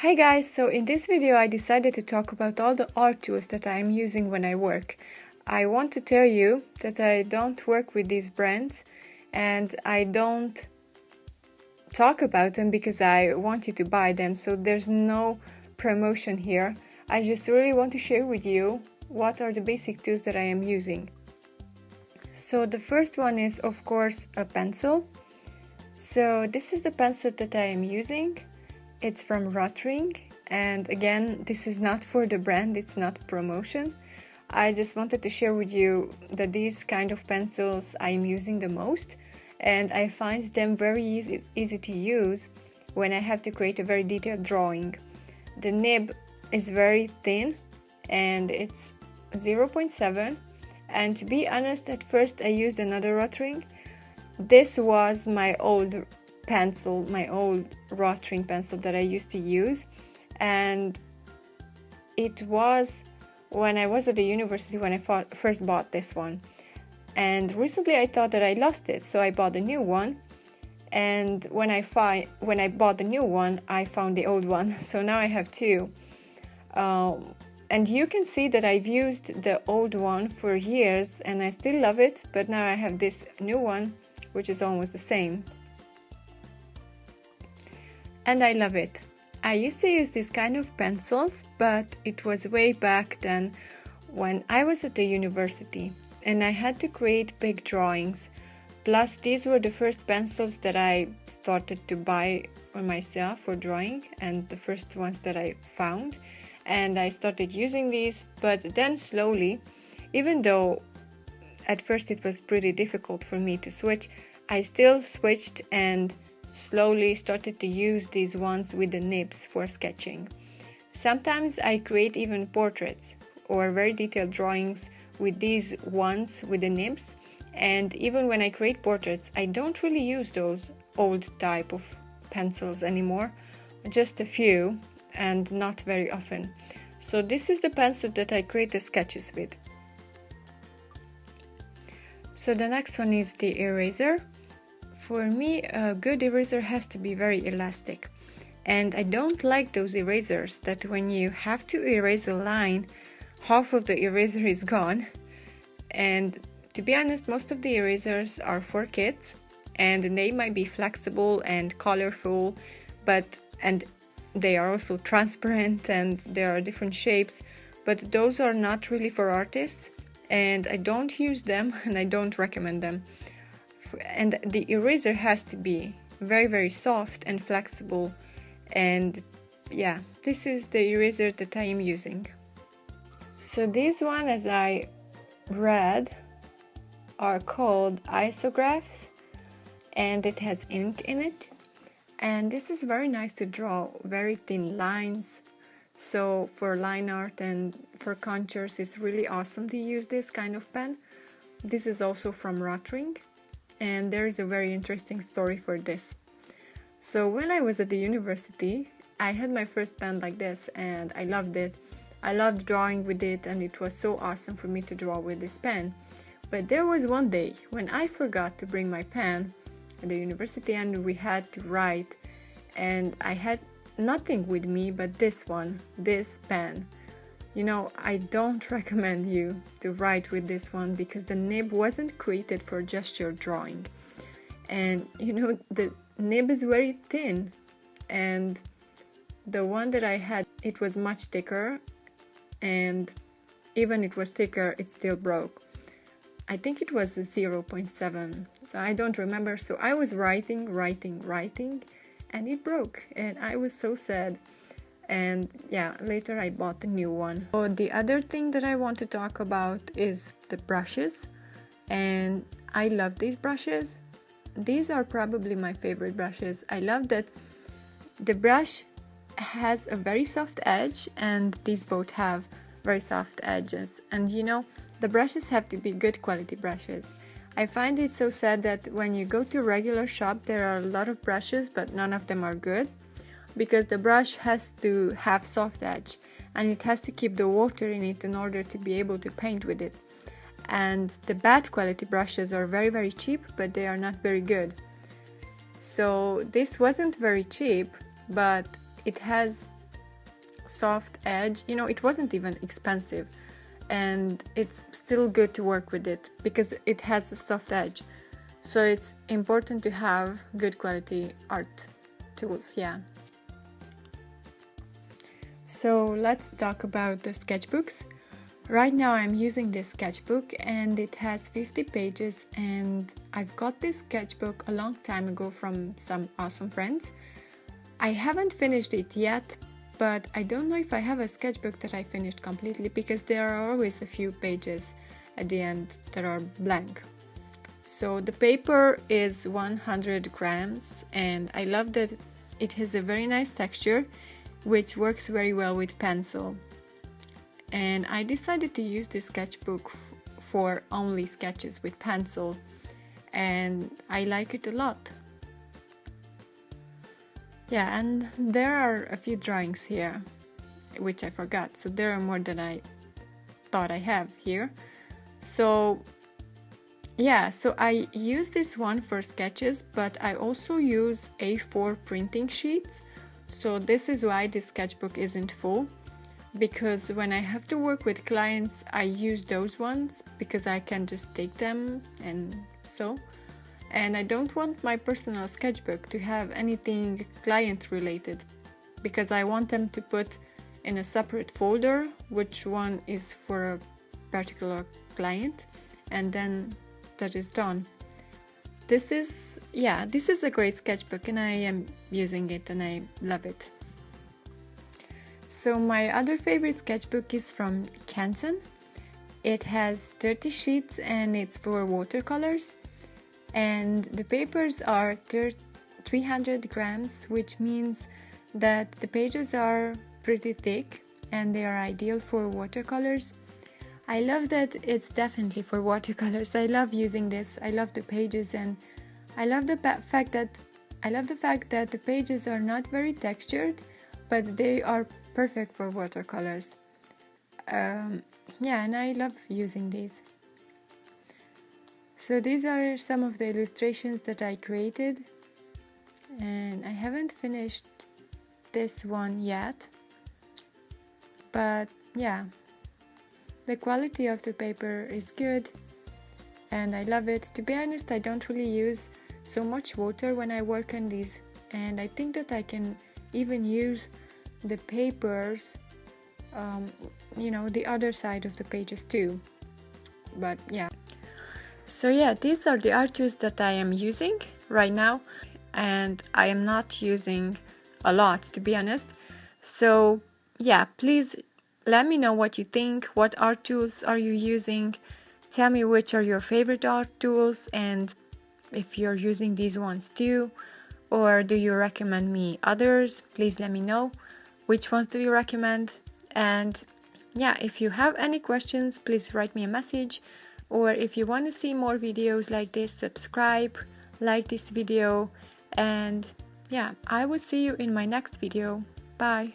Hi guys, so in this video I decided to talk about all the art tools that I am using when I work. I want to tell you that I don't work with these brands and I don't talk about them because I want you to buy them, so there's no promotion here. I just really want to share with you what are the basic tools that I am using. So the first one is of course a pencil. So this is the pencil that I am using. It's from Rotring, and again, this is not for the brand, it's not promotion. I just wanted to share with you that these kind of pencils I am using the most, and I find them very easy to use when I have to create a very detailed drawing. The nib is very thin and it's 0.7, and to be honest, at first I used another Rotring. This was my old pencil, my old Rotring pencil that I used to use, and it was when I was at the university when I first bought this one, and recently I thought that I lost it, so I bought a new one. And when I bought the new one, I found the old one, so now I have two. And you can see that I've used the old one for years and I still love it, but now I have this new one which is almost the same. And I love it. I used to use these kind of pencils, but it was way back then when I was at the university and I had to create big drawings. Plus, these were the first pencils that I started to buy for myself for drawing, and the first ones that I found. And I started using these, but then slowly, even though at first it was pretty difficult for me to switch, I still switched and slowly started to use these ones with the nibs for sketching. Sometimes I create even portraits or very detailed drawings with these ones with the nibs, and even when I create portraits I don't really use those old type of pencils anymore, just a few and not very often. So this is the pencil that I create the sketches with. So the next one is the eraser. For me, a good eraser has to be very elastic, and I don't like those erasers that when you have to erase a line, half of the eraser is gone. And to be honest, most of the erasers are for kids and they might be flexible and colorful, and they are also transparent and there are different shapes, but those are not really for artists and I don't use them and I don't recommend them. And the eraser has to be very, very soft and flexible, and yeah, this is the eraser that I am using. So these one, as I read, are called isographs and it has ink in it, and this is very nice to draw very thin lines. So for line art and for contours it's really awesome to use this kind of pen. This is also from Rotring, and there is a very interesting story for this. So when I was at the university, I had my first pen like this and I loved it. I loved drawing with it and it was so awesome for me to draw with this pen. But there was one day when I forgot to bring my pen at the university and we had to write, and I had nothing with me but this pen. You know, I don't recommend you to write with this one because the nib wasn't created for gesture drawing. And you know, the nib is very thin, and the one that I had, it was much thicker, and even it was thicker, it still broke. I think it was a 0.7, so I don't remember. So I was writing, and it broke, and I was so sad. And yeah, later I bought a new one. So the other thing that I want to talk about is the brushes, and I love these brushes. These are probably my favorite brushes. I love that the brush has a very soft edge, and these both have very soft edges. And you know, the brushes have to be good quality brushes. I find it so sad that when you go to a regular shop there are a lot of brushes but none of them are good, because the brush has to have soft edge and it has to keep the water in it in order to be able to paint with it. And the bad quality brushes are very, very cheap, but they are not very good. So this wasn't very cheap, but it has soft edge. You know, it wasn't even expensive, and it's still good to work with it because it has a soft edge. So it's important to have good quality art tools, yeah. So let's talk about the sketchbooks. Right now I'm using this sketchbook and it has 50 pages, and I've got this sketchbook a long time ago from some awesome friends. I haven't finished it yet, but I don't know if I have a sketchbook that I finished completely, because there are always a few pages at the end that are blank. So the paper is 100 grams and I love that it has a very nice texture which works very well with pencil. And I decided to use this sketchbook for only sketches with pencil, and I like it a lot. Yeah, and there are a few drawings here which I forgot, so there are more than I thought I have here. So yeah, so I use this one for sketches, but I also use A4 printing sheets. So this is why this sketchbook isn't full, because when I have to work with clients I use those ones because I can just take them and so. And I don't want my personal sketchbook to have anything client related, because I want them to put in a separate folder which one is for a particular client, and then that is done. This is a great sketchbook and I am using it and I love it. So my other favorite sketchbook is from Canson. It has 30 sheets and it's for watercolors, and the papers are 300 grams, which means that the pages are pretty thick and they are ideal for watercolors. I love that it's definitely for watercolors. I love using this. I love the pages, and I love the fact that the pages are not very textured, but they are perfect for watercolors. Yeah, and I love using these. So these are some of the illustrations that I created, and I haven't finished this one yet, but yeah, the quality of the paper is good and I love it. To be honest, I don't really use so much water when I work on these, and I think that I can even use the papers, the other side of the pages too. But yeah. So yeah, these are the art tools that I am using right now, and I am not using a lot, to be honest. So yeah, please let me know what you think. What art tools are you using? Tell me which are your favorite art tools, and if you're using these ones too, or do you recommend me others? Please let me know. Which ones do you recommend? And yeah, if you have any questions, please write me a message. Or if you want to see more videos like this, subscribe, like this video, and yeah, I will see you in my next video. Bye!